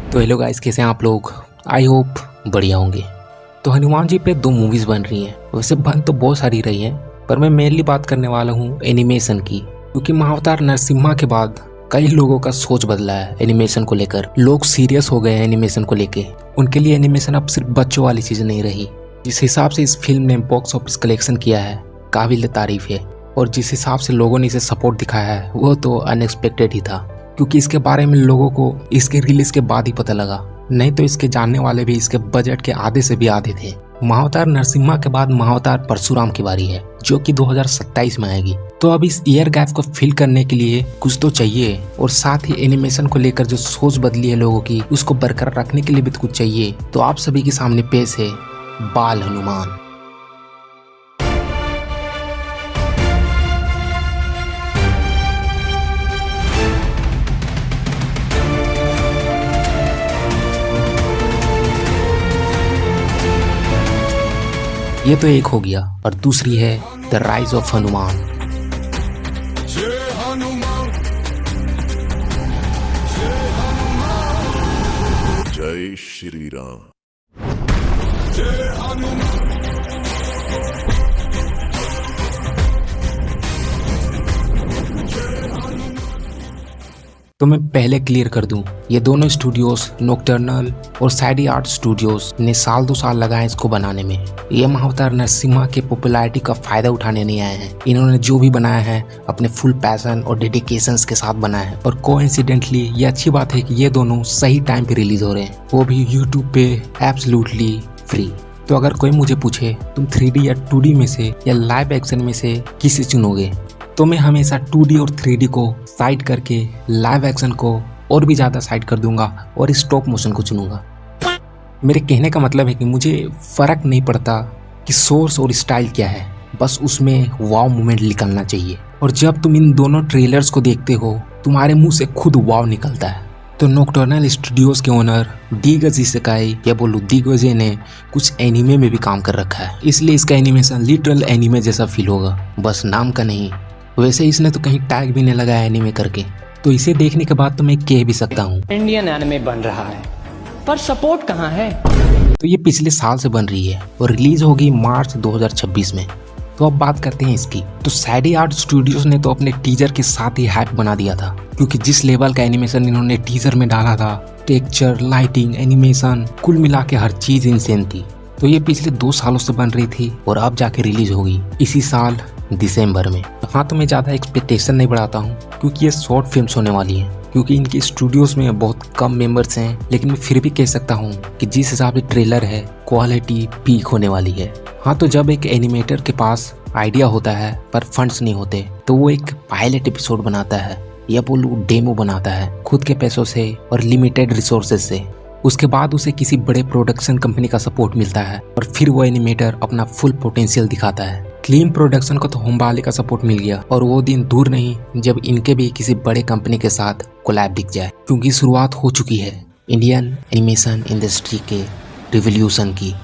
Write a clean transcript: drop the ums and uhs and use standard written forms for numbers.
तो hello guys, कैसे हैं आप लोग? आई होप बढ़िया होंगे। तो हनुमान जी पे 2 मूवीज़ बन रही हैं। वैसे बन तो बहुत सारी रही हैं, पर मैं मेनली बात करने वाला हूँ एनिमेशन की, क्योंकि महाअवतार नरसिम्हा के बाद कई लोगों का सोच बदला है एनिमेशन को लेकर। लोग सीरियस हो गए हैं एनिमेशन को लेके। उनके लिए एनिमेशन अब सिर्फ बच्चों वाली चीज़ नहीं रही। जिस हिसाब से इस फिल्म ने बॉक्स ऑफिस कलेक्शन किया है, काबिल तारीफ है। और जिस हिसाब से लोगों ने इसे सपोर्ट दिखाया है, वो तो अनएक्सपेक्टेड ही था, क्योंकि इसके बारे में लोगों को इसके रिलीज के बाद ही पता लगा। नहीं तो इसके जानने वाले भी इसके बजट के आधे से भी आधे थे। महाअवतार नरसिम्हा के बाद महाअवतार परशुराम की बारी है, जो कि 2027 में आएगी। तो अब इस ईयर गैप को फिल करने के लिए कुछ तो चाहिए, और साथ ही एनिमेशन को लेकर जो सोच बदली है लोगों की, उसको बरकरार रखने के लिए भी तो कुछ चाहिए। तो आप सभी के सामने पेश है बाल हनुमान। ये तो एक हो गया, और दूसरी है द राइज ऑफ हनुमान। जय श्री राम। तो मैं पहले क्लियर कर दूं, ये दोनों स्टूडियोज नॉकटर्नल और सैडी आर्ट स्टूडियोज ने साल 2 साल लगाए इसको बनाने में। ये महाअवतार नरसिम्हा के पॉपुलैरिटी का फायदा उठाने नहीं आए हैं। इन्होंने जो भी बनाया है अपने फुल पैशन और डेडिकेशंस के साथ बनाया है। और कोइंसिडेंटली ये अच्छी बात है कि ये दोनों सही टाइम पे रिलीज हो रहे हैं, वो भी यूट्यूब पे एब्सोल्युटली फ्री। तो अगर कोई मुझे पूछे तुम 3D या 2D में से या लाइव एक्शन में से किसे चुनोगे, तो मैं हमेशा 2D और 3D को साइड करके लाइव एक्शन को और भी ज़्यादा साइड कर दूंगा और स्टॉप मोशन को चुनूंगा। मेरे कहने का मतलब है कि मुझे फ़र्क नहीं पड़ता कि सोर्स और स्टाइल क्या है, बस उसमें वाव मोमेंट निकलना चाहिए। और जब तुम इन दोनों ट्रेलर्स को देखते हो, तुम्हारे मुंह से खुद वाव निकलता है। तो नॉकटर्नल स्टूडियोज के ओनर दिग्विजय इसेकाई या बोलूं दिग्विजय ने कुछ एनीमे में भी काम कर रखा है, इसलिए इसका एनिमेशन लिटरल एनीमे जैसा फील होगा, बस नाम का नहीं। वैसे इसने तो कहीं टैग भी नहीं लगाया एनीमे करके। तो इसे देखने के बाद तो मैं कह भी सकता हूँ इंडियन एनिमे बन रहा है, पर सपोर्ट कहाँ है? तो ये पिछले साल से बन रही है और रिलीज होगी मार्च 2026 में। तो अब बात करते हैं इसकी। तो सैडी आर्ट स्टूडियोज ने तो अपने टीजर के साथ ही हाइप बना दिया था, क्योंकि जिस लेवल का एनिमेशन इन्होंने टीजर में डाला था, टेक्सचर, लाइटिंग, एनिमेशन, कुल मिला के हर चीज इंसेन थी। तो ये पिछले 2 सालों से बन रही थी और अब जाके रिलीज होगी इसी साल दिसंबर में। हाँ, तो मैं ज़्यादा एक्सपेक्टेशन नहीं बढ़ाता हूँ, क्योंकि ये शॉर्ट फिल्म्स होने वाली हैं। क्योंकि इनके स्टूडियोज में बहुत कम मेंबर्स हैं, लेकिन मैं फिर भी कह सकता हूँ कि जिस हिसाब से ट्रेलर है, क्वालिटी पीक होने वाली है। हाँ, तो जब एक एनिमेटर के पास आइडिया होता है पर फंड्स नहीं होते, तो वो एक पायलट एपिसोड बनाता है या बोलूं डेमो बनाता है खुद के पैसों से और लिमिटेड रिसोर्सेज से। उसके बाद उसे किसी बड़े प्रोडक्शन कंपनी का सपोर्ट मिलता है और फिर वो एनिमेटर अपना फुल पोटेंशियल दिखाता है। क्लीन प्रोडक्शन को तो होमबाले का सपोर्ट मिल गया, और वो दिन दूर नहीं जब इनके भी किसी बड़े कंपनी के साथ कोलैब दिख जाए, क्योंकि शुरुआत हो चुकी है इंडियन एनिमेशन इंडस्ट्री के रिवॉल्यूशन की।